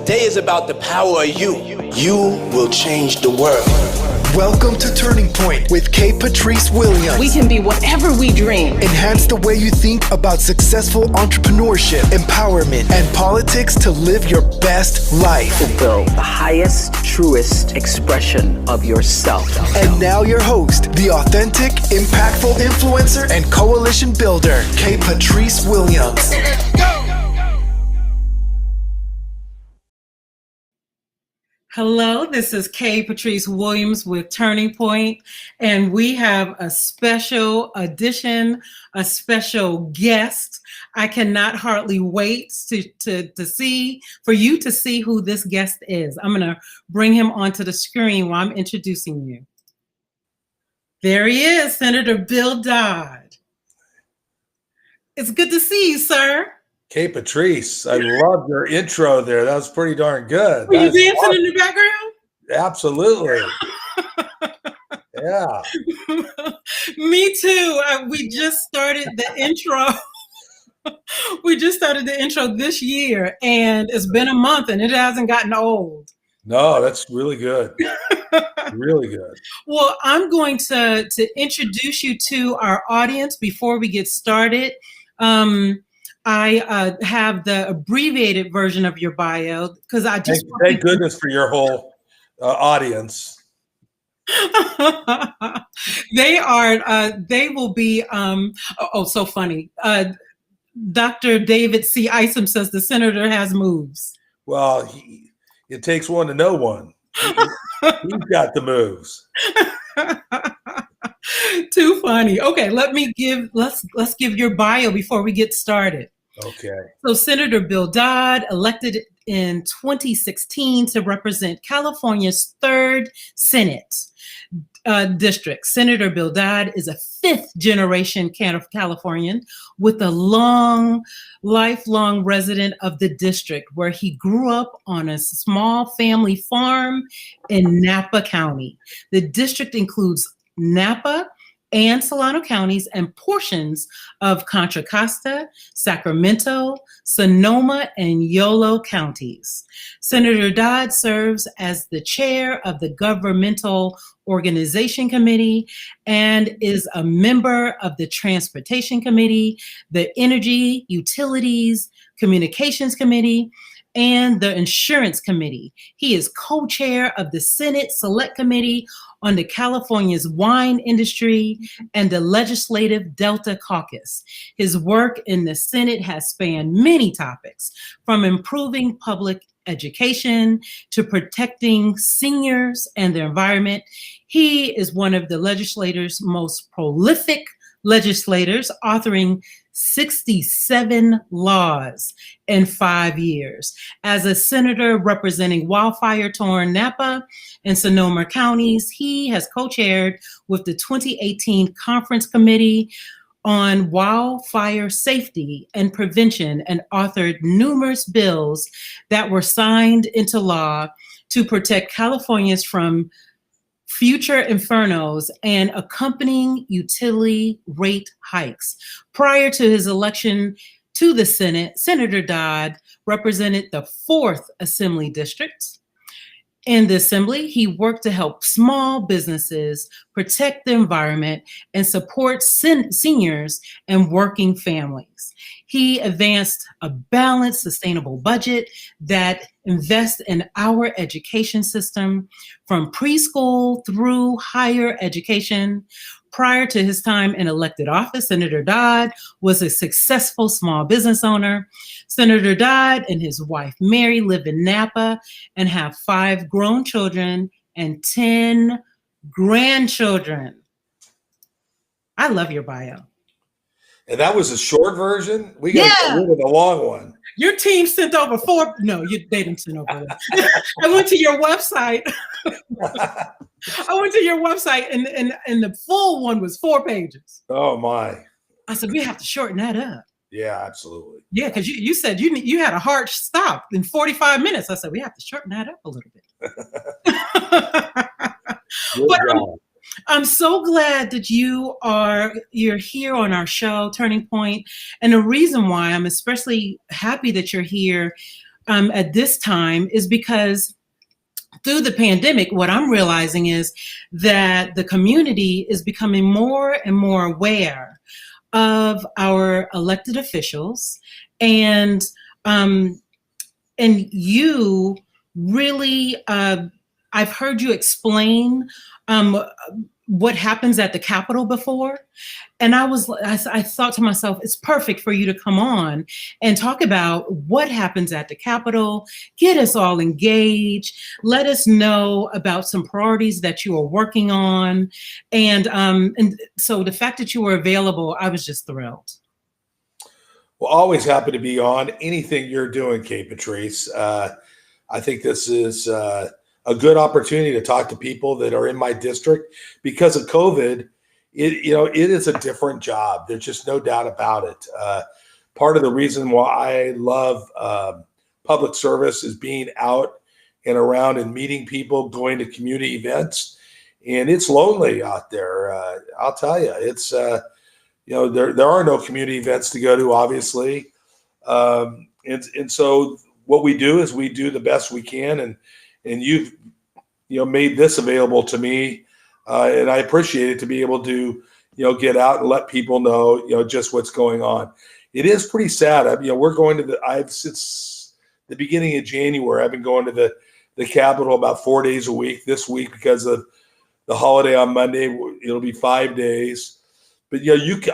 Today is about the power of you. You will change the world. Welcome to Turning Point with Patrice Williams. We can be whatever we dream. Enhance the way you think about successful entrepreneurship, empowerment, and politics to live your best life. Fulfill the highest, truest expression of yourself. And now your host, the authentic, impactful influencer and coalition builder, Patrice Williams. Hello, this is Patrice Williams with Turning Point, and we have a special edition, a special guest. I cannot hardly wait for you to see who this guest is. I'm going to bring him onto the screen while I'm introducing you. There he is, Senator Bill Dodd. It's good to see you, sir. Patrice, I love your intro there. That was pretty darn good. Were you dancing awesome in the background? Absolutely. Yeah. Me too. We just started the intro. We just started the intro this year, and it's been a month, and it hasn't gotten old. No, that's really good. Really good. Well, I'm going to introduce you to our audience before we get started. I have the abbreviated version of your bio because I just thank goodness for your whole audience. They will be so funny. Dr. David C. Isom says the senator has moves. Well, it takes one to know one. He's got the moves. Too funny. Okay, let's give your bio before we get started. Okay. So Senator Bill Dodd, elected in 2016 to represent California's 3rd Senate district. Senator Bill Dodd is a 5th generation Californian with a lifelong resident of the district, where he grew up on a small family farm in Napa County. The district includes Napa and Solano counties and portions of Contra Costa, Sacramento, Sonoma, and Yolo counties. Senator Dodd serves as the chair of the Governmental Organization Committee and is a member of the Transportation Committee, the Energy, Utilities, Communications Committee, and the Insurance Committee. He is co-chair of the Senate Select Committee on the California's wine industry and the Legislative Delta Caucus. His work in the Senate has spanned many topics, from improving public education to protecting seniors and the environment. He is one of the legislator's most prolific legislators, authoring 67 laws in 5 years. As a senator representing wildfire-torn Napa and Sonoma counties, he has co-chaired with the 2018 Conference Committee on Wildfire Safety and Prevention and authored numerous bills that were signed into law to protect Californians from future infernos and accompanying utility rate hikes. Prior to his election to the Senate, Senator Dodd represented the 4th Assembly District. In the Assembly, he worked to help small businesses protect the environment and support seniors and working families. He advanced a balanced, sustainable budget that invests in our education system from preschool through higher education. Prior to his time in elected office, Senator Dodd was a successful small business owner. Senator Dodd and his wife, Mary, live in Napa and have 5 grown children and 10 grandchildren. I love your bio. And that was a short version? We got to get rid of the long one. Your team sent over 4. No, they didn't send over that. I went to your website. And the full one was 4 pages. Oh, my. I said, we have to shorten that up. Yeah, absolutely. Yeah, because you said you had a hard stop in 45 minutes. I said, we have to shorten that up a little bit. I'm so glad that you're here on our show, Turning Point. And the reason why I'm especially happy that you're here at this time is because through the pandemic, what I'm realizing is that the community is becoming more and more aware of our elected officials, and you really, I've heard you explain what happens at the Capitol before. And I thought to myself, it's perfect for you to come on and talk about what happens at the Capitol, get us all engaged, let us know about some priorities that you are working on. And so the fact that you were available, I was just thrilled. Well, always happy to be on anything you're doing, Kate Patrice. I think this is a good opportunity to talk to people that are in my district. Because of COVID, it is a different job. There's just no doubt about it. Part of the reason why I love public service is being out and around and meeting people, going to community events, and it's lonely out there. I'll tell you, it's there are no community events to go to, obviously, and so what we do is we do the best we can, and you've made this available to me, and I appreciate it to be able to get out and let people know just what's going on. It is pretty sad. We're going to since the beginning of January. I've been going to the Capitol about 4 days a week. This week, because of the holiday on Monday, it'll be 5 days. But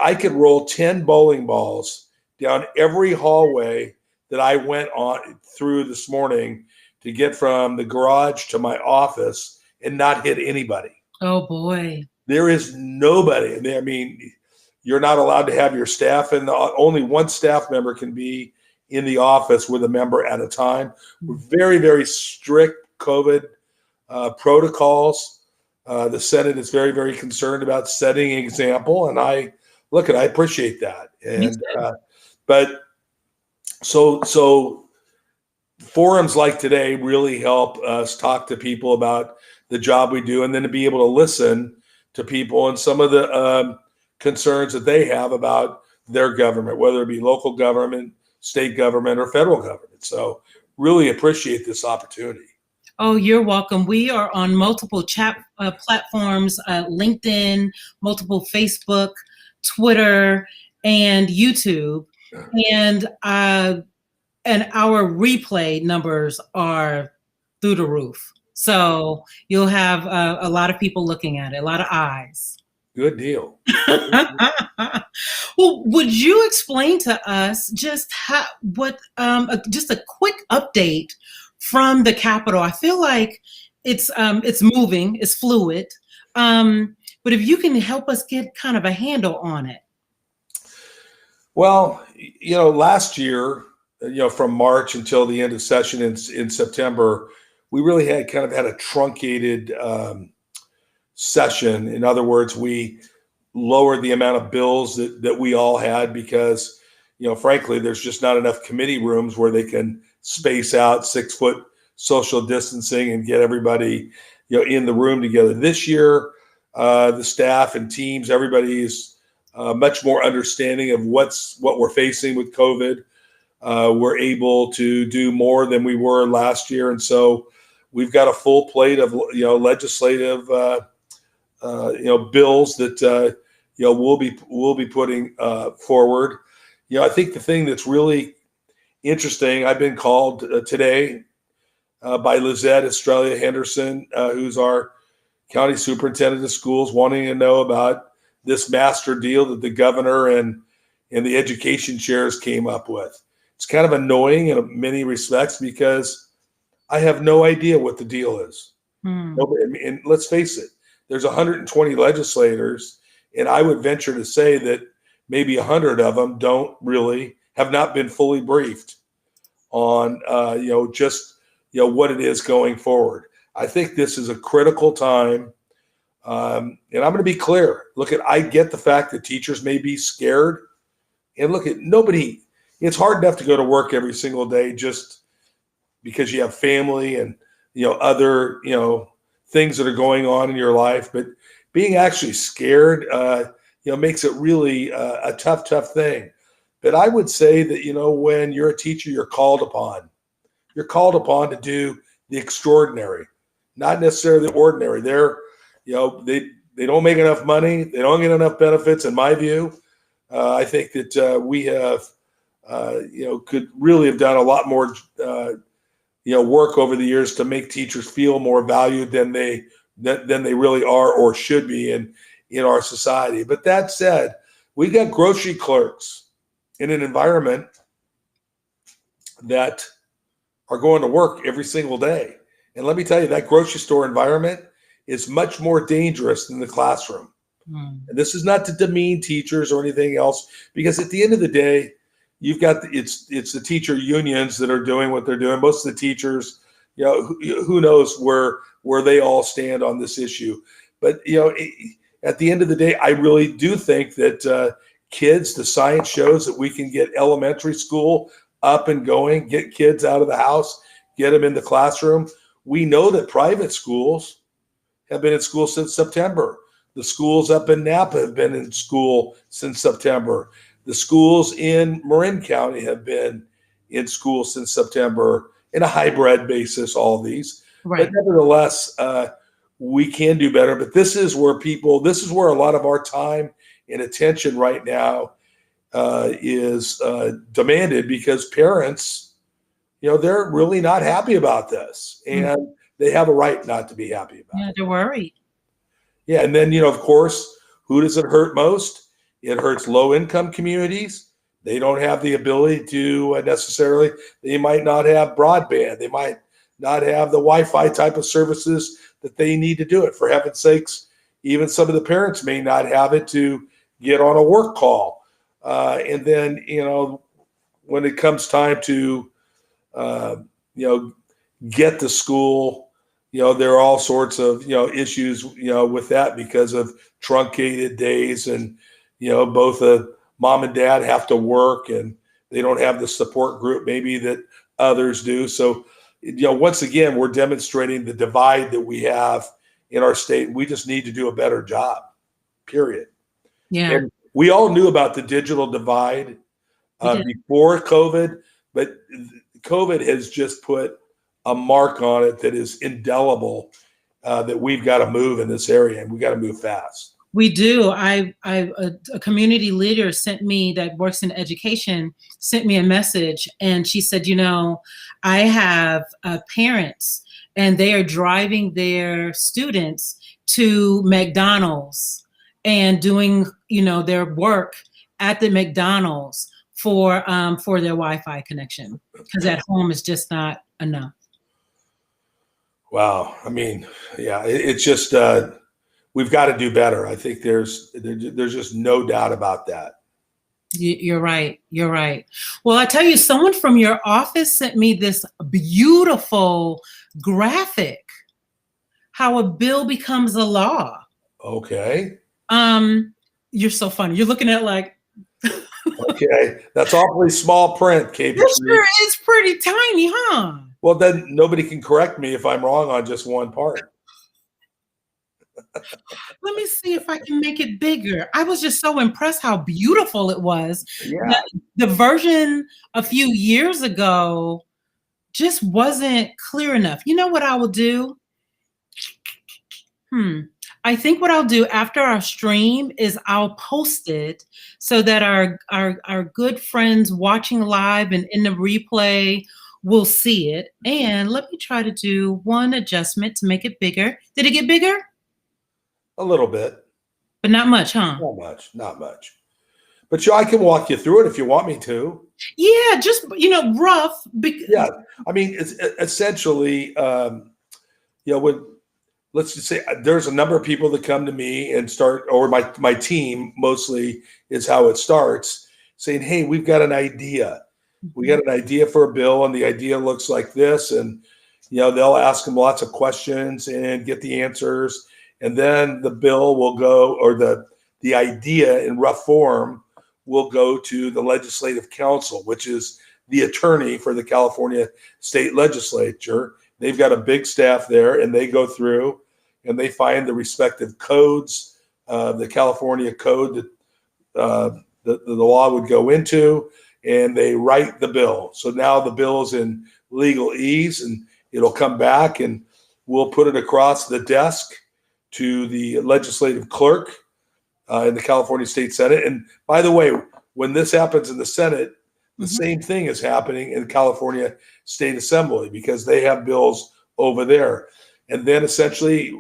I could roll 10 bowling balls down every hallway that I went on through this morning to get from the garage to my office and not hit anybody. Oh boy. There is nobody. I mean, you're not allowed to have your staff, and only one staff member can be in the office with a member at a time. We're very, very strict COVID protocols. The Senate is very, very concerned about setting an example, and I appreciate that. And but so forums like today really help us talk to people about the job we do, and then to be able to listen to people and some of the concerns that they have about their government, whether it be local government, state government, or federal government. So really appreciate this opportunity. Oh, you're welcome. We are on multiple chat platforms, LinkedIn, multiple Facebook, Twitter, and YouTube. And our replay numbers are through the roof. So you'll have a lot of people looking at it, a lot of eyes. Good deal. Well, would you explain to us just just a quick update from the Capitol? I feel like it's moving, it's fluid, but if you can help us get kind of a handle on it. Well, last year, from March until the end of session in September, we really had a truncated session. In other words, we lowered the amount of bills that we all had because, frankly, there's just not enough committee rooms where they can space out 6 foot social distancing and get everybody, in the room together. This year, the staff and teams, everybody is much more understanding of what we're facing with COVID. We're able to do more than we were last year, and so we've got a full plate of legislative bills that we'll be putting forward. I think the thing that's really interesting, I've been called today by Lizette Estrella Henderson, who's our county superintendent of schools, wanting to know about this master deal that the governor and the education chairs came up with. It's kind of annoying in many respects because I have no idea what the deal is. And let's face it, there's 120 legislators, and I would venture to say that maybe 100 of them have not been fully briefed on, what it is going forward. I think this is a critical time. And I'm going to be clear. I get the fact that teachers may be scared, and it's hard enough to go to work every single day just because you have family and, other, things that are going on in your life, but being actually scared, makes it really a tough thing. But I would say that, when you're a teacher, you're called upon you're called upon to do the extraordinary, not necessarily the ordinary. They don't make enough money. They don't get enough benefits, in my view. I think that we have, could really have done a lot more, work over the years to make teachers feel more valued than they really are or should be in our society. But that said, we got grocery clerks in an environment that are going to work every single day. And let me tell you, that grocery store environment is much more dangerous than the classroom. And this is not to demean teachers or anything else, because at the end of the day, you've got it's the teacher unions that are doing what they're doing. Most of the teachers, who knows where they all stand on this issue. But at the end of the day, I really do think that kids, the science shows that we can get elementary school up and going, get kids out of the house, get them in the classroom. We know that private schools have been in school since September. The schools up in Napa have been in school since September. The schools in Marin County have been in school since September in a hybrid basis, all these. Right. But nevertheless, we can do better. But this is where a lot of our time and attention right now is demanded, because parents, they're really not happy about this. And they have a right not to be happy about it. Yeah, they're worried. Yeah, and then, of course, who does it hurt most? It hurts low-income communities. They don't have the ability to necessarily, they might not have broadband. They might not have the Wi-Fi type of services that they need to do it. For heaven's sakes, even some of the parents may not have it to get on a work call. And then, when it comes time to, get to school, there are all sorts of, issues, with that because of truncated days, and, both mom and dad have to work and they don't have the support group maybe that others do. So, once again, we're demonstrating the divide that we have in our state. We just need to do a better job, period. Yeah. And we all knew about the digital divide before COVID, but COVID has just put a mark on it that is indelible, that we've got to move in this area, and we got to move fast. We do. A community leader that works in education sent me a message, and she said, I have parents, and they are driving their students to McDonald's and doing, their work at the McDonald's for their Wi-Fi connection, because at home is just not enough. Wow. I mean, yeah, it's just, we've got to do better. I think there's just no doubt about that. You're right. You're right. Well, I tell you, someone from your office sent me this beautiful graphic, how a bill becomes a law. Okay. You're so funny. You're looking at like. Okay. That's awfully small print, Kate. It sure is pretty tiny, huh? Well, then nobody can correct me if I'm wrong on just one part. Let me see if I can make it bigger. I was just so impressed how beautiful it was. Yeah. The version a few years ago just wasn't clear enough. You know what I will do? I think what I'll do after our stream is I'll post it so that our good friends watching live and in the replay will see it. And let me try to do one adjustment to make it bigger. Did it get bigger? A little bit. But not much, huh? Not much. But I can walk you through it if you want me to. Yeah, just, rough. Yeah, I mean, it's essentially, when, let's just say there's a number of people that come to me and start, or my team mostly is how it starts, saying, hey, we've got an idea. We got an idea for a bill, and the idea looks like this. And, they'll ask them lots of questions and get the answers. And then the bill will go, or the idea in rough form will go to the Legislative Council, which is the attorney for the California State Legislature. They've got a big staff there, and they go through and they find the respective codes, the California code that the law would go into, and they write the bill. So now the bill is in legalese, and it'll come back, and we'll put it across the desk to the legislative clerk in the California State Senate. And by the way, when this happens in the Senate, the same thing is happening in the California State Assembly, because they have bills over there. And then essentially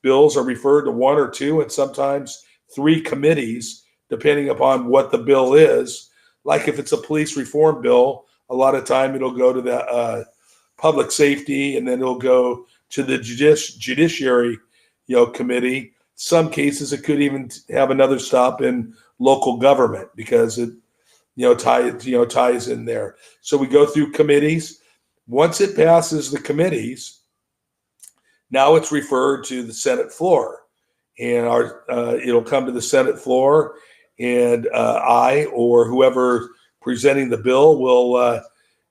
bills are referred to one or two and sometimes three committees, depending upon what the bill is. Like if it's a police reform bill, a lot of time it'll go to the public safety, and then it'll go to the judiciary, committee. Some cases it could even have another stop in local government, because it ties in there. So we go through committees. Once it passes the committees, now it's referred to the Senate floor, and it'll come to the Senate floor, and I or whoever presenting the bill will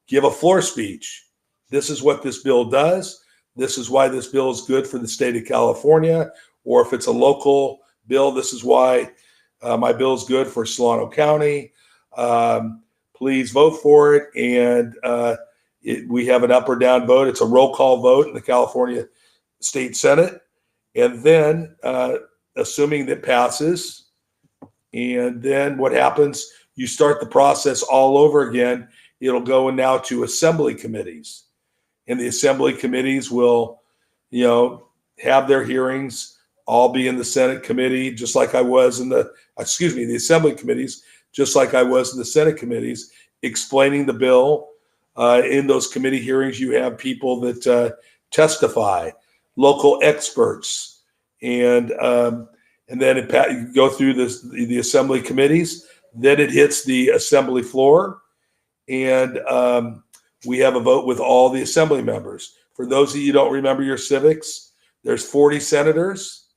give a floor speech. This is what this bill does. This is why this bill is good for the state of California. Or if it's a local bill, this is why my bill is good for Solano County. Please vote for it. And we have an up or down vote. It's a roll call vote in the California State Senate. And then assuming that passes, and then what happens, you start the process all over again. It'll go now to assembly committees. And the assembly committees will, have their hearings, all be in the Senate committee, just like I was in the assembly committees, just like I was in the Senate committees, explaining the bill. In those committee hearings, you have people that testify, local experts, and then you go through the assembly committees. Then it hits the assembly floor, and we have a vote with all the assembly members. For those of you who don't remember your civics, there's 40 senators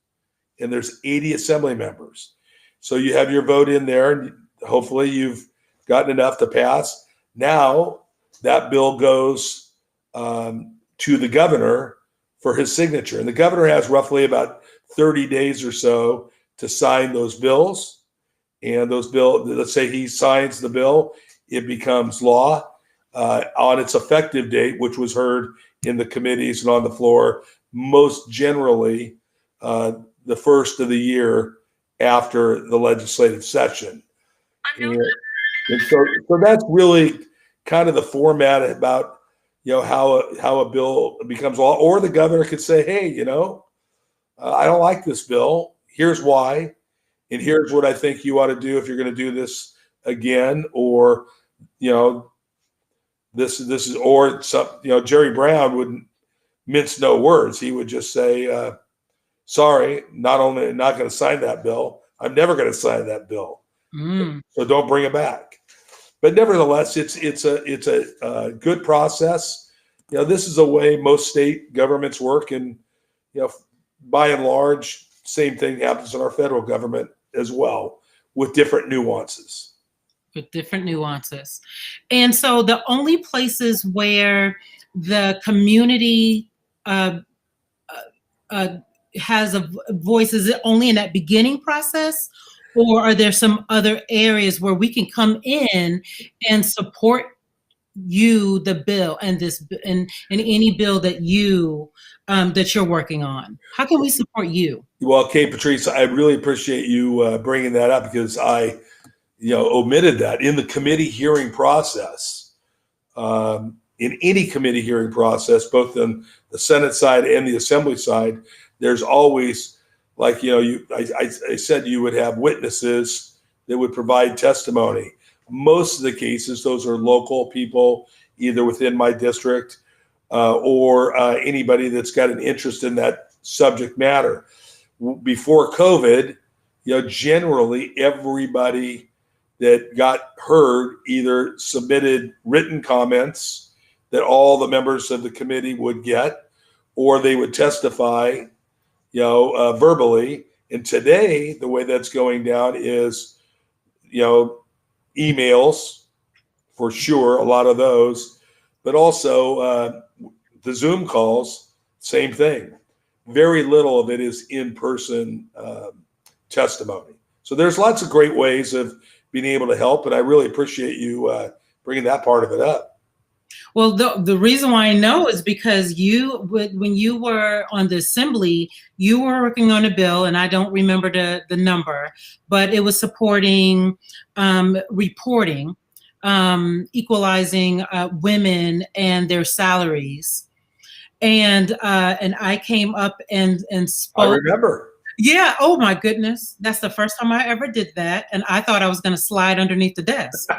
and there's 80 assembly members. So you have your vote in there, and hopefully you've gotten enough to pass. Now that bill goes to the governor for his signature. And the governor has roughly about 30 days or so to sign those bills. And those bills, let's say he signs the bill, it becomes law on its effective date, which was heard in the committees and on the floor, most generally the first of the year after the legislative session. And so that's really kind of the format about how a bill becomes law. Or the governor could say, hey, I don't like this bill. Here's why. And here's what I think you ought to do if you're going to do this again. Or, this is, or some, Jerry Brown wouldn't mince no words. He would just say, sorry, not only not going to sign that bill, I'm never going to sign that bill. So don't bring it back. But nevertheless, it's a good process. This is a way most state governments work, and by and large, same thing happens in our federal government as well, with different nuances. And so the only places where the community has a voice, is it only in that beginning process? Or are there some other areas where we can come in and support you, the bill, and this and any bill that you're working on? How can we support you? Well, Kate, Patrice, I really appreciate you bringing that up, because I, omitted that in the committee hearing process. In any committee hearing process, both on the Senate side and the Assembly side, there's always, like, I said you would have witnesses that would provide testimony. Most of the cases, those are local people, either within my district or anybody that's got an interest in that subject matter. Before COVID, generally everybody that got heard either submitted written comments that all the members of the committee would get, or they would testify verbally. And today, the way that's going down is, emails for sure, a lot of those, but also the Zoom calls, same thing. Very little of it is in-person testimony. So there's lots of great ways of being able to help, and I really appreciate you bringing that part of it up. Well, the reason why I know is because when you were on the assembly, you were working on a bill, and I don't remember the number, but it was supporting reporting, equalizing women and their salaries, and I came up and I spoke. remember. Yeah. Oh my goodness, that's the first time I ever did that, and I thought I was going to slide underneath the desk.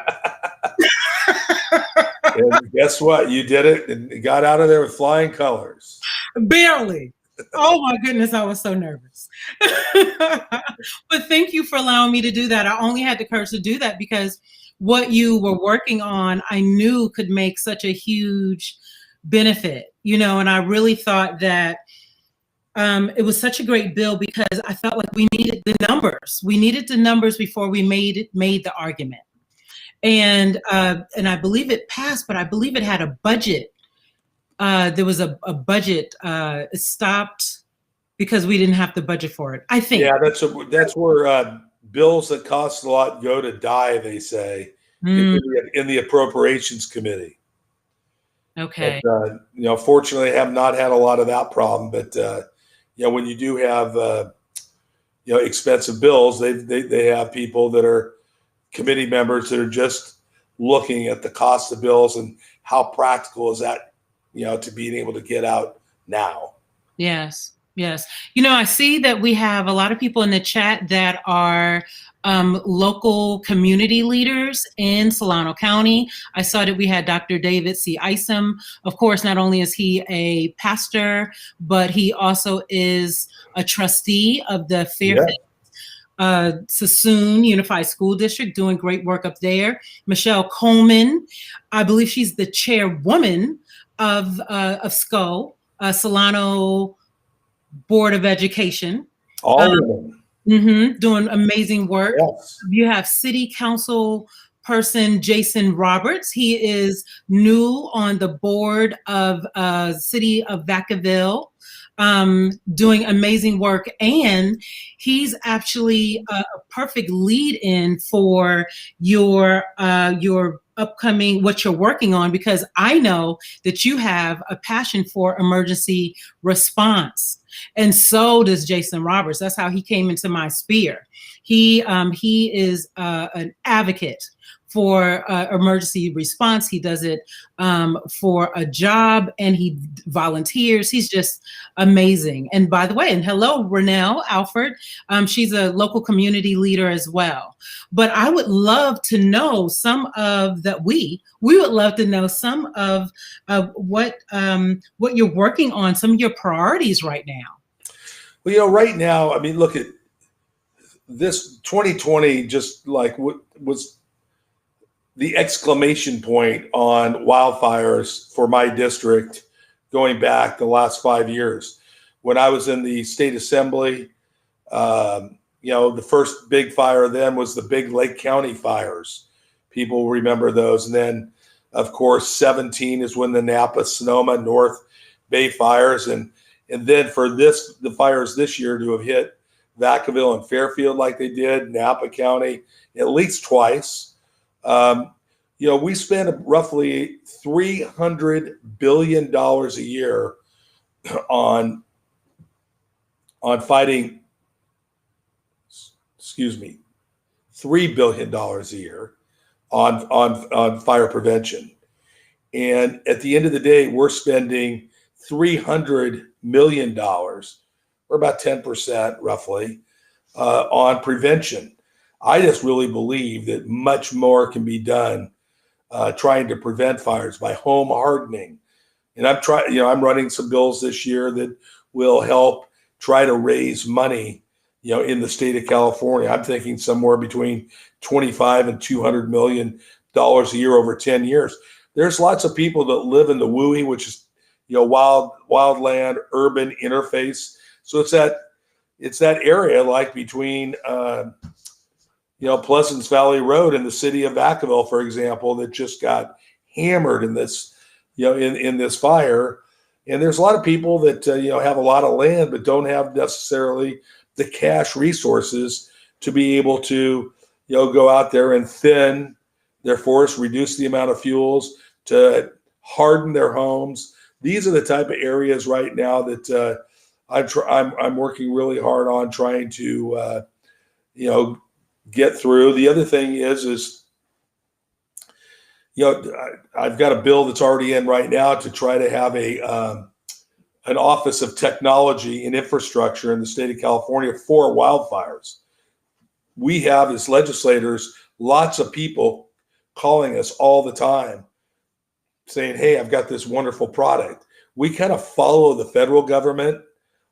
And guess what? You did it and got out of there with flying colors. Barely. Oh my goodness, I was so nervous. But thank you for allowing me to do that. I only had the courage to do that because what you were working on, I knew could make such a huge benefit, and I really thought that it was such a great bill because I felt like we needed the numbers. We needed the numbers before we made the argument. And I believe it passed, but I believe it had a budget. There was a budget. It stopped because we didn't have the budget for it, I think. Yeah, that's where bills that cost a lot go to die, they say, in the appropriations committee. Okay. But, fortunately, I have not had a lot of that problem. But when you do have expensive bills, they have people that are committee members that are just looking at the cost of bills and how practical is that, to being able to get out now. Yes. I see that we have a lot of people in the chat that are local community leaders in Solano County. I saw that we had Dr. David C. Isom. Of course, not only is he a pastor, but he also is a trustee of the Fairfield Sassoon Unified School District, doing great work up there. Michelle Coleman, I believe she's the chairwoman of SCO, Solano Board of Education. All of them. Doing amazing work. Yes. You have City Council person Jason Roberts. He is new on the board of City of Vacaville, doing amazing work, and he's actually a perfect lead-in for your upcoming, what you're working on, because I know that you have a passion for emergency response, and so does Jason Roberts. That's how he came into my sphere. He is an advocate for emergency response. He does it for a job, and he volunteers. He's just amazing. And by the way, and hello, Renelle Alford. She's a local community leader as well. But I would love to know we would love to know some of what you're working on, some of your priorities right now. Well, right now, I mean, look at this 2020, just like what was the exclamation point on wildfires for my district going back the last 5 years. When I was in the state assembly, the first big fire then was the big Lake County fires. People remember those. And then, of course, 17 is when the Napa, Sonoma, North Bay fires. And then for the fires this year to have hit Vacaville and Fairfield like they did, Napa County, at least twice. We spend roughly $300 billion a year on fighting, $3 billion a year on fire prevention. And at the end of the day, we're spending $300 million, or about 10% roughly, on prevention. I just really believe that much more can be done trying to prevent fires by home hardening. And I'm running some bills this year that will help try to raise money, in the state of California. I'm thinking somewhere between $25 and $200 million a year over 10 years. There's lots of people that live in the WUI, which is, wildland urban interface. So it's that area like between, Pleasance Valley Road in the city of Vacaville, for example, that just got hammered in this, in this fire. And there's a lot of people that, have a lot of land, but don't have necessarily the cash resources to be able to, go out there and thin their forest, reduce the amount of fuels, to harden their homes. These are the type of areas right now that I'm working really hard on trying to get through. The other thing is I've got a bill that's already in right now to try to have an Office of Technology and Infrastructure in the state of California for wildfires. We have, as legislators, lots of people calling us all the time saying, hey, I've got this wonderful product. We kind of follow the federal government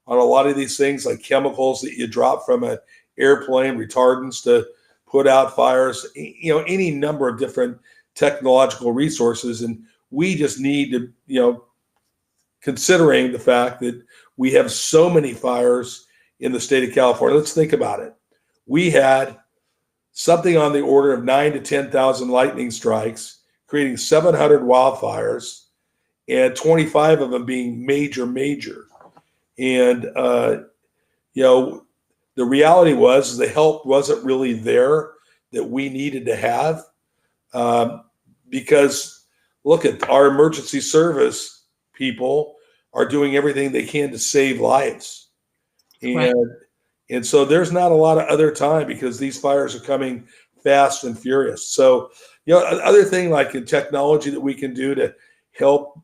on a lot of these things, like chemicals that you drop from an airplane, retardants to put out fires, any number of different technological resources. And we just need to, considering the fact that we have so many fires in the state of California, let's think about it. We had something on the order of 9,000 to 10,000 lightning strikes, creating 700 wildfires, and 25 of them being major. And, the reality was the help wasn't really there that we needed to have, because look at our emergency service people are doing everything they can to save lives. And so there's not a lot of other time because these fires are coming fast and furious. So, other thing like in technology that we can do to help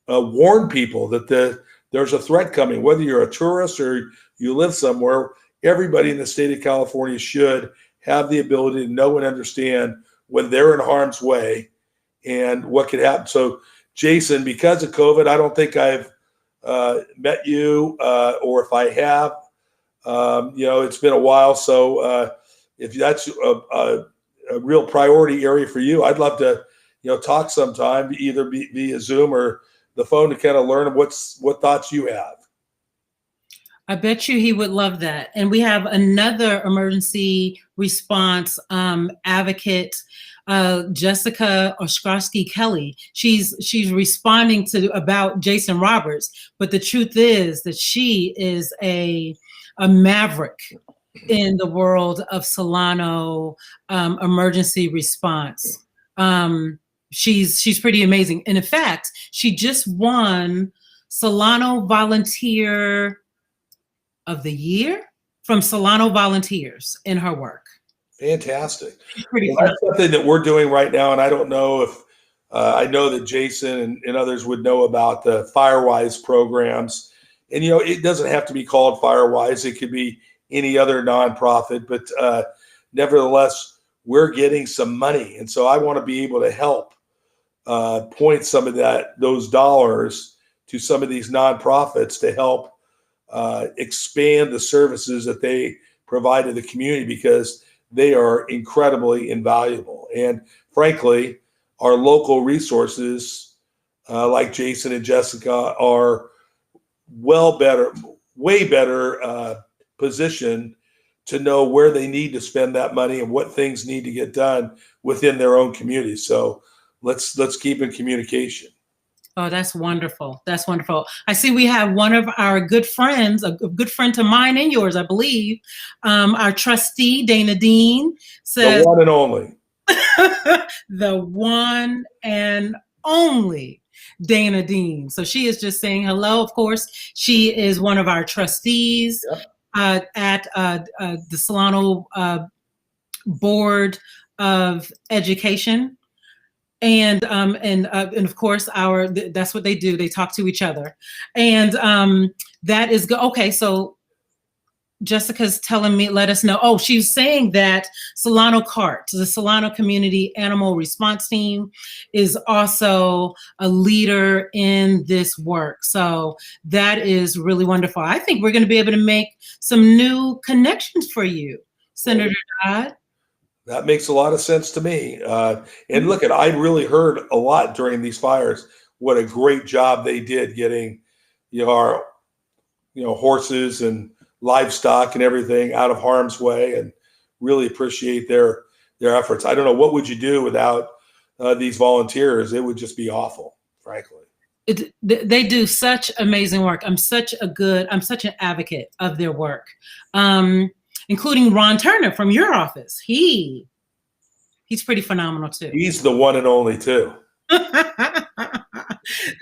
warn people that there's a threat coming, whether you're a tourist or you live somewhere, everybody in the state of California should have the ability to know and understand when they're in harm's way and what could happen. So, Jason, because of COVID, I don't think I've met you, or if I have, it's been a while. So if that's a real priority area for you, I'd love to, talk sometime, either via Zoom or the phone, to kind of learn what thoughts you have. I bet you he would love that. And we have another emergency response advocate, Jessica Ostrowski Kelly. She's responding about Jason Roberts, but the truth is that she is a maverick in the world of Solano emergency response. She's pretty amazing. And in fact, she just won Solano Volunteer of the Year from Solano Volunteers in her work. Fantastic. Well, that's something that we're doing right now. And I don't know if I know that Jason and others would know about the Firewise programs. And, it doesn't have to be called Firewise. It could be any other nonprofit. But nevertheless, we're getting some money. And so I want to be able to help point some of those dollars to some of these nonprofits to help expand the services that they provide to the community, because they are incredibly invaluable. And frankly, our local resources, like Jason and Jessica, are way better positioned to know where they need to spend that money and what things need to get done within their own community. So let's keep in communication. Oh, that's wonderful. That's wonderful. I see we have one of our good friends, a good friend to mine and yours, I believe. Our trustee, Dana Dean, says— The one and only. The one and only Dana Dean. So she is just saying hello. Of course, she is one of our trustees at the Solano Board of Education. And of course, that's what they do. They talk to each other, and that is okay. So Jessica's telling me, let us know. Oh, she's saying that Solano CART, the Solano Community Animal Response Team, is also a leader in this work. So that is really wonderful. I think we're going to be able to make some new connections for you, Senator Dodd. That makes a lot of sense to me. And look, I really heard a lot during these fires what a great job they did getting, our, horses and livestock and everything out of harm's way, and really appreciate their efforts. I don't know, what would you do without these volunteers? It would just be awful, frankly. They do such amazing work. I'm such an advocate of their work. Including Ron Turner from your office. He's pretty phenomenal too. He's the one and only too.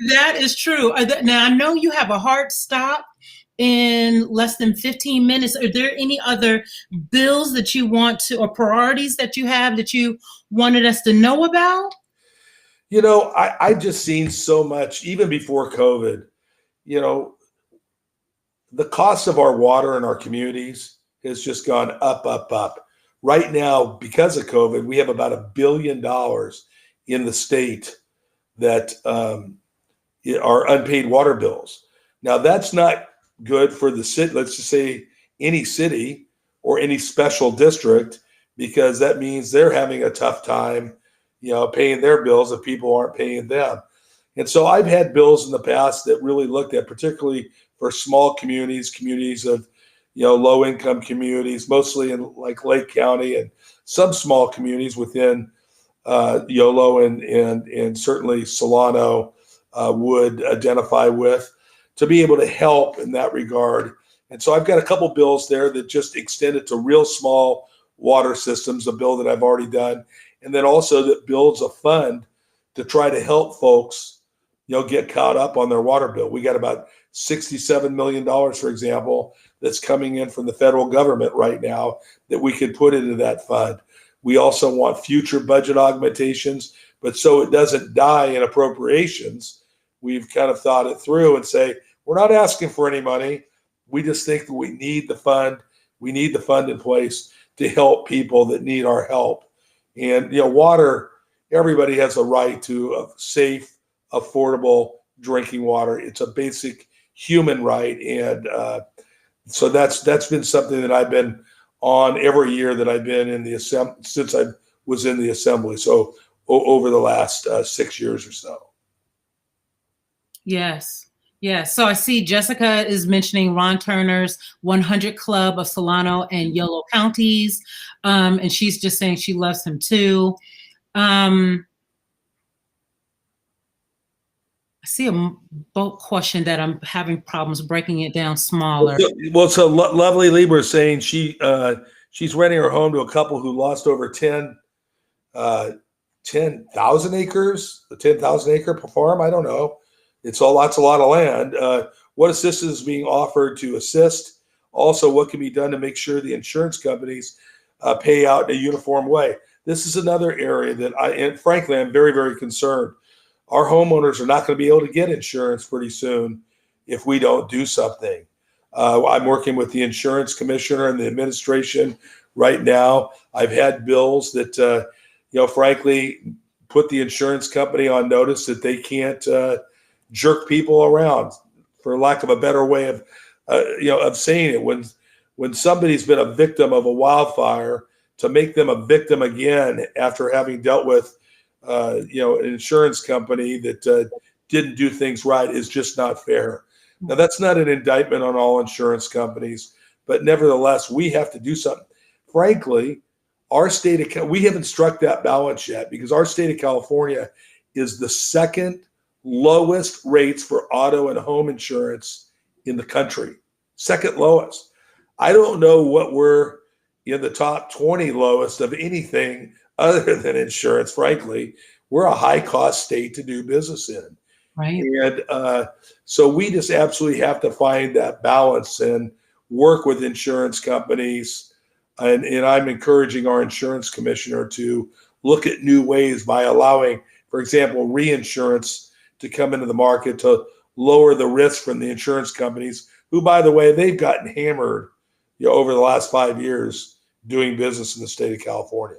That is true. Now, I know you have a hard stop in less than 15 minutes. Are there any other bills that you want to, or priorities that you have that you wanted us to know about? I just seen so much, even before COVID, you know, the cost of our water in our communities has just gone up, up, up. Right now, because of COVID, we have about $1 billion in the state that are unpaid water bills. Now, that's not good for the city. Let's just say any city or any special district, because that means they're having a tough time, paying their bills if people aren't paying them. And so I've had bills in the past that really looked at, particularly for small communities of, low income communities, mostly in like Lake County and some small communities within Yolo and certainly Solano would identify with, to be able to help in that regard. And so I've got a couple bills there that just extend it to real small water systems, a bill that I've already done, and then also that builds a fund to try to help folks, get caught up on their water bill. We got about $67 million, for example, that's coming in from the federal government right now that we could put into that fund. We also want future budget augmentations, but so it doesn't die in appropriations, we've kind of thought it through and say, we're not asking for any money. We just think that we need the fund. We need the fund in place to help people that need our help. And, water, everybody has a right to a safe, affordable drinking water. It's a basic human right. And so that's been something that I've been on every year that I've been in the assembly, since I was in the assembly. So over the last 6 years or so. Yes. Yes. So I see Jessica is mentioning Ron Turner's 100 Club of Solano and Yolo counties. And she's just saying she loves him too. I see a boat question that I'm having problems breaking it down smaller. So Lovely Lieber is saying she's renting her home to a couple who lost over 10,000 acres, the 10,000 acre farm. I don't know. It's a lot of land. What assistance is being offered to assist? Also, what can be done to make sure the insurance companies pay out in a uniform way? This is another area that and frankly, I'm very, very concerned. Our homeowners are not going to be able to get insurance pretty soon if we don't do something. I'm working with the insurance commissioner and the administration right now. I've had bills that, frankly, put the insurance company on notice that they can't jerk people around, for lack of a better way of saying it. When somebody's been a victim of a wildfire, to make them a victim again after having dealt with an insurance company that didn't do things right is just not fair. Now, that's not an indictment on all insurance companies, but nevertheless, we have to do something. Frankly, we haven't struck that balance yet, because our state of California is the second lowest rates for auto and home insurance in the country. Second lowest. I don't know what we're in the top 20 lowest of anything other than insurance. Frankly, we're a high cost state to do business in. Right. And so we just absolutely have to find that balance and work with insurance companies. And I'm encouraging our insurance commissioner to look at new ways by allowing, for example, reinsurance to come into the market to lower the risk from the insurance companies, who, by the way, they've gotten hammered over the last 5 years doing business in the state of California.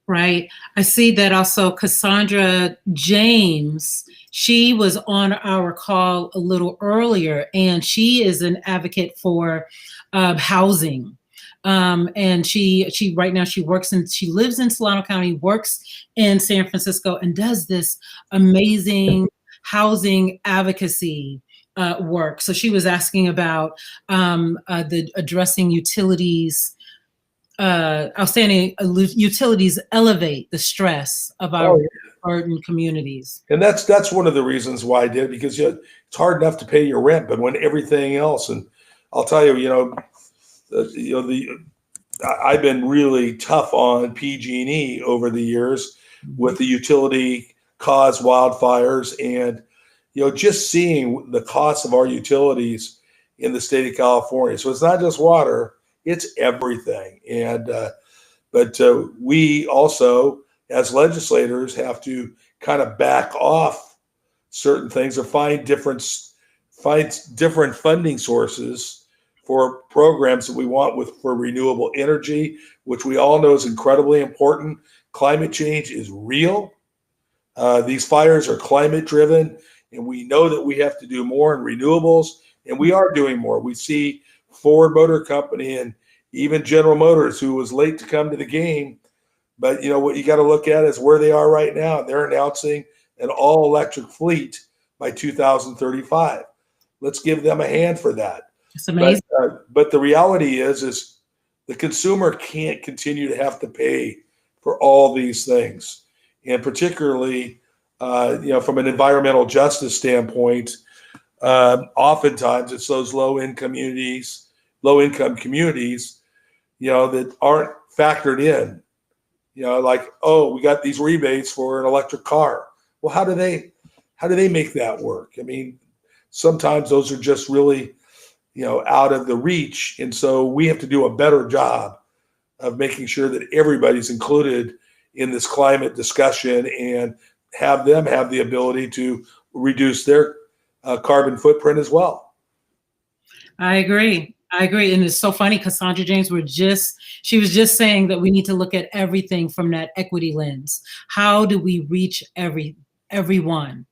Right. I see that also Cassandra James, she was on our call a little earlier, and she is an advocate for housing. And she right now she lives in Solano County, works in San Francisco, and does this amazing housing advocacy work. So she was asking about the addressing utilities, outstanding utilities elevate the stress of our burdened communities. And that's one of the reasons why I did, because it's hard enough to pay your rent, but when everything else, and I'll tell you, I've been really tough on PG&E over the years with the utility cause wildfires. And, just seeing the cost of our utilities in the state of California. So it's not just water, it's everything. And, but we also, as legislators, have to kind of back off certain things or find different funding sources for programs that we want for renewable energy, which we all know is incredibly important. Climate change is real. These fires are climate driven, and we know that we have to do more in renewables, and we are doing more. We see Ford Motor Company and even General Motors, who was late to come to the game. But what you got to look at is where they are right now. They're announcing an all electric fleet by 2035. Let's give them a hand for that. It's amazing. But the reality is the consumer can't continue to have to pay for all these things. And particularly, from an environmental justice standpoint, oftentimes it's those low-income communities, that aren't factored in. Like, oh, we got these rebates for an electric car. Well, how do they make that work? I mean, sometimes those are just really, out of the reach. And so we have to do a better job of making sure that everybody's included in this climate discussion and have them have the ability to reduce their carbon footprint as well. I agree. And it's so funny. Cassandra James she was just saying that we need to look at everything from that equity lens. How do we reach everyone?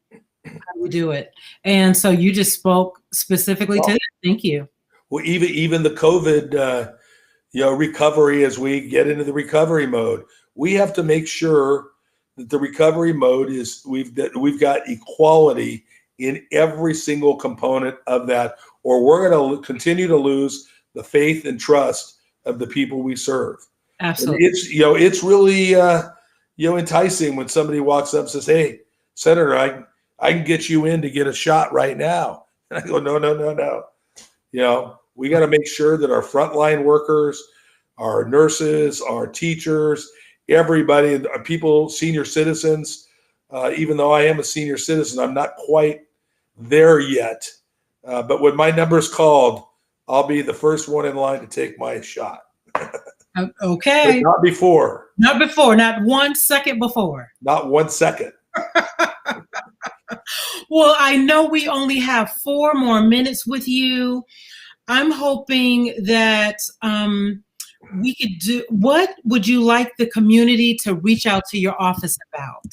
How do we do it? And so you just spoke specifically to that. Thank you. Well, even the COVID, recovery, as we get into the recovery mode, we have to make sure that the recovery mode is we've got equality in every single component of that, or we're going to continue to lose the faith and trust of the people we serve. Absolutely. And it's really enticing when somebody walks up and says, "Hey, Senator, I can get you in to get a shot right now." And I go, no. We got to make sure that our frontline workers, our nurses, our teachers, everybody, people, senior citizens, even though I am a senior citizen, I'm not quite there yet. But when my number's called, I'll be the first one in line to take my shot. Okay. But not before. Not 1 second before. Not 1 second. Well, I know we only have 4 more minutes with you. I'm hoping that we could do. What would you like the community to reach out to your office about?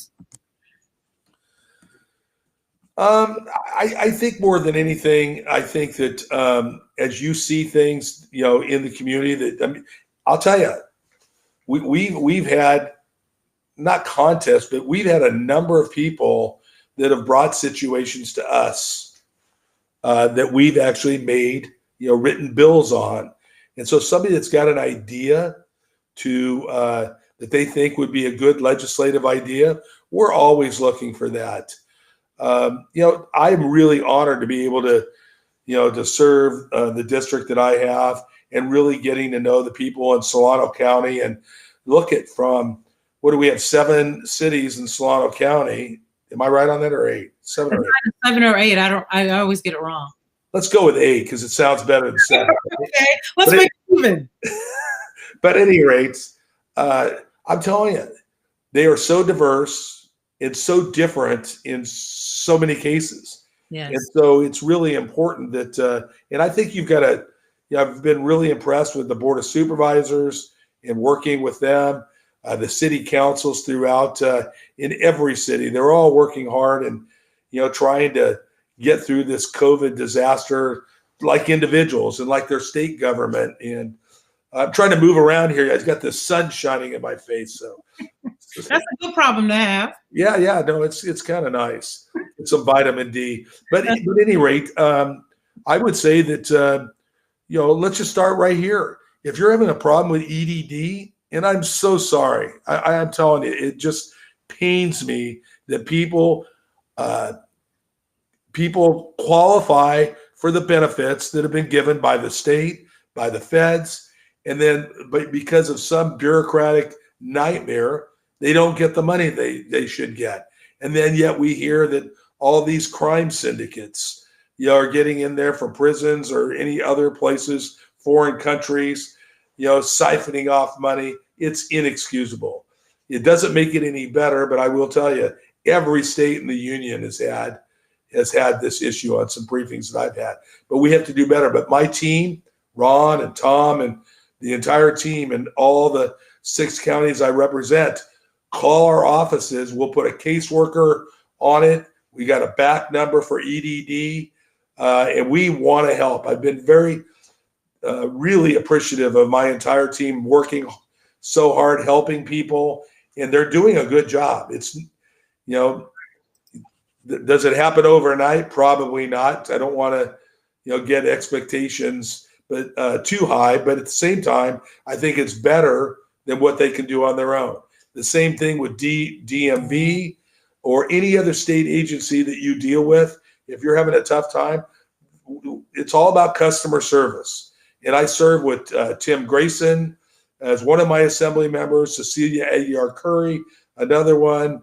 I think more than anything, I think that as you see things, in the community, I'll tell you, we've had not contests, but we've had a number of people that have brought situations to us that we've actually made, written bills on. And so somebody that's got an idea that they think would be a good legislative idea, we're always looking for that. I'm really honored to be able to, to serve the district that I have and really getting to know the people in Solano County and look at from, what do we have, 7 cities in Solano County? Am I right on that, or 8? 7 or 8? 7 or 8. I always get it wrong. Let's go with 8 because it sounds better than 7. Okay, let's make it even. But at any rate, I'm telling you, they are so diverse and so different in so many cases. Yes. And so it's really important that, and I think you've got to, I've been really impressed with the Board of Supervisors and working with them, the city councils throughout in every city. They're all working hard and, trying to get through this COVID disaster like individuals and like their state government. And I'm trying to move around here. I've got the sun shining in my face. So that's a good problem to have. Yeah. No, it's kind of nice. It's some vitamin D. But at any rate, I would say that, let's just start right here. If you're having a problem with EDD, and I'm so sorry, I'm telling you, it just pains me that people qualify for the benefits that have been given by the state, by the feds, but because of some bureaucratic nightmare, they don't get the money they should get. And then yet we hear that all these crime syndicates, are getting in there from prisons or any other places, foreign countries, siphoning off money. It's inexcusable. It doesn't make it any better, but I will tell you, every state in the union has had this issue on some briefings that I've had. But we have to do better. But my team, Ron and Tom and the entire team and all the 6 counties I represent, call our offices. We'll put a caseworker on it. We got a back number for EDD, and we want to help. I've been very, really appreciative of my entire team working so hard, helping people, and they're doing a good job. It's, does it happen overnight? Probably not. I don't want to, get expectations but too high. But at the same time, I think it's better than what they can do on their own. The same thing with DMV or any other state agency that you deal with. If you're having a tough time, it's all about customer service. And I serve with Tim Grayson as one of my assembly members, Cecilia Aguiar Curry, another one.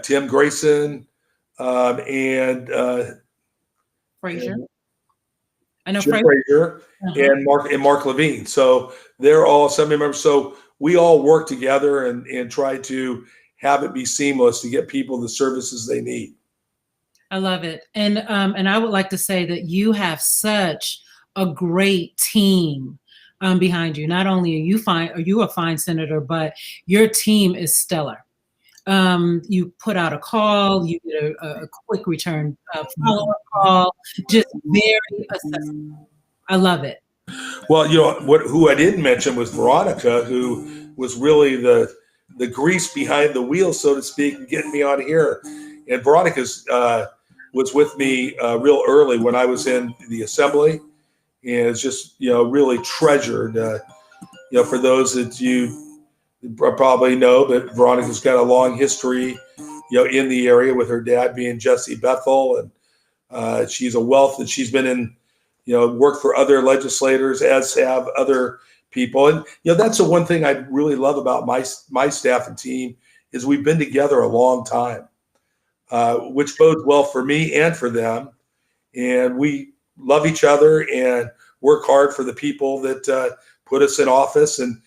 Tim Grayson and Frazier. I know Frazier and Mark Levine. So they're all assembly members. So we all work together and try to have it be seamless to get people the services they need. I love it. And I would like to say that you have such a great team behind you. Not only are you a fine senator, but your team is stellar. You put out a call, you get a quick return follow-up call, just very accessible. I love it. Well, who I didn't mention was Veronica, who was really the grease behind the wheel, so to speak, and getting me on here. And Veronica's was with me real early when I was in the assembly, and it's just really treasured. For those that you probably know, but Veronica's got a long history, in the area with her dad being Jesse Bethel, and she's a wealth that she's been in, worked for other legislators, as have other people. And, that's the one thing I really love about my staff and team is we've been together a long time, which bodes well for me and for them. And we love each other and work hard for the people that put us in office. And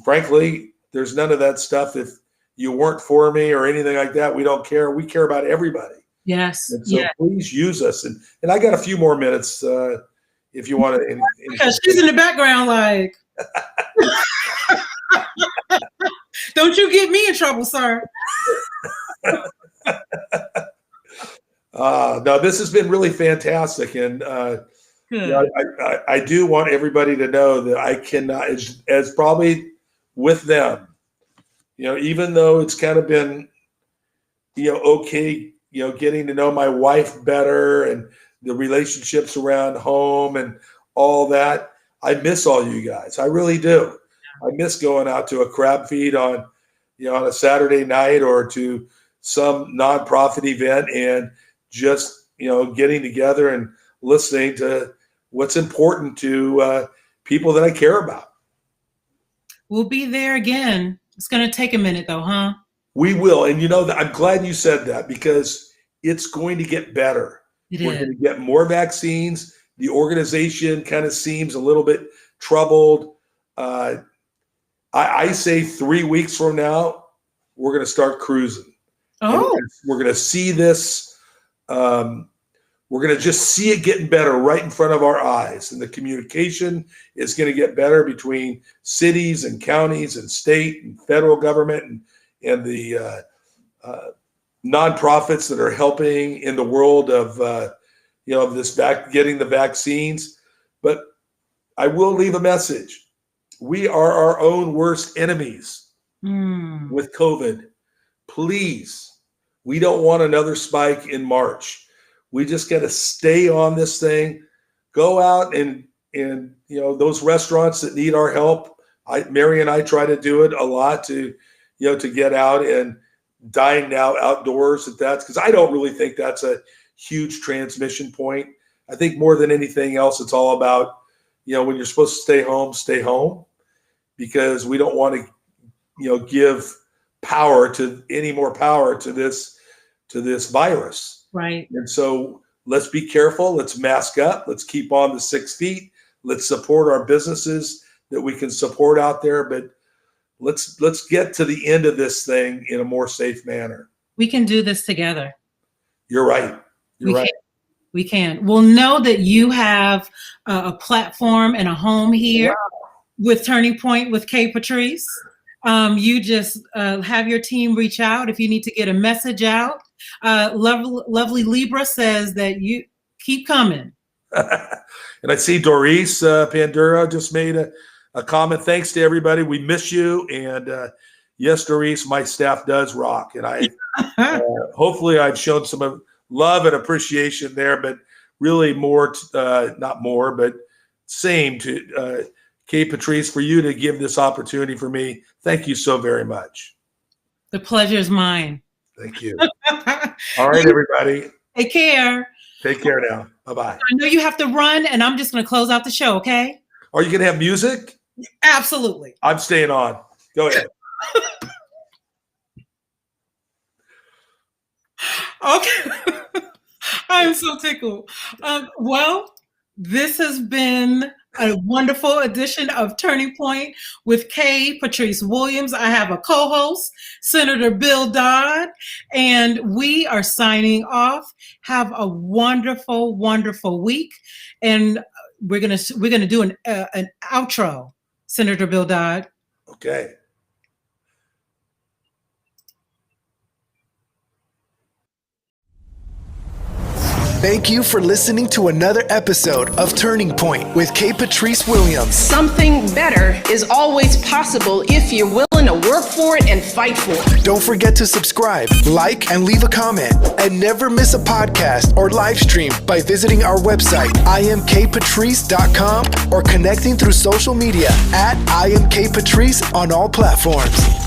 frankly, there's none of that stuff. If you weren't for me or anything like that, we don't care. We care about everybody. Yes. And so please use us. And I got a few more minutes if you want to. Because she's in the background like, don't you get me in trouble, sir. No, this has been really fantastic. And I do want everybody to know that I cannot, as probably with them, even though it's kind of been, okay, getting to know my wife better and the relationships around home and all that, I miss all you guys. I really do. I miss going out to a crab feed on a Saturday night or to some nonprofit event and just, getting together and listening to what's important to people that I care about. We'll be there again. It's going to take a minute though, huh? We will. And I'm glad you said that because it's going to get better. We're going to get more vaccines. The organization kind of seems a little bit troubled. I say 3 weeks from now, we're going to start cruising. Oh, and we're going to see this. We're going to just see it getting better right in front of our eyes. And the communication is going to get better between cities and counties and state and federal government and the nonprofits that are helping in the world of, this getting the vaccines. But I will leave a message. We are our own worst enemies with COVID. Please, we don't want another spike in March. We just got to stay on this thing, go out and those restaurants that need our help. Mary and I try to do it a lot to get out and dine now outdoors because I don't really think that's a huge transmission point. I think more than anything else, it's all about, when you're supposed to stay home, because we don't want to, give any more power to this virus. Right. And so let's be careful. Let's mask up. Let's keep on the 6 feet. Let's support our businesses that we can support out there. But let's get to the end of this thing in a more safe manner. We can do this together. You're right. We can. We'll know that you have a platform and a home here with Turning Point with K. Patrice. You just have your team reach out if you need to get a message out. Lovely Libra says that you keep coming. And I see Doris Pandura just made a comment. Thanks to everybody. We miss you. And yes, Doris, my staff does rock. And I hopefully I've shown some love and appreciation there, but really not more, but same to Kay Patrice, for you to give this opportunity for me. Thank you so very much. The pleasure is mine. Thank you. All right, everybody. Take care. Take care now. Bye-bye. I know you have to run, and I'm just going to close out the show, okay? Are you going to have music? Absolutely. I'm staying on. Go ahead. Okay. I'm so tickled. Well, this has been a wonderful edition of Turning Point with K. Patrice Williams. I have a co-host, Senator Bill Dodd, and we are signing off. Have a wonderful, wonderful week, and we're gonna do an outro. Senator Bill Dodd. Okay. Thank you for listening to another episode of Turning Point with K. Patrice Williams. Something better is always possible if you're willing to work for it and fight for it. Don't forget to subscribe, like, and leave a comment. And never miss a podcast or live stream by visiting our website, imkpatrice.com, or connecting through social media at IamKPatrice on all platforms.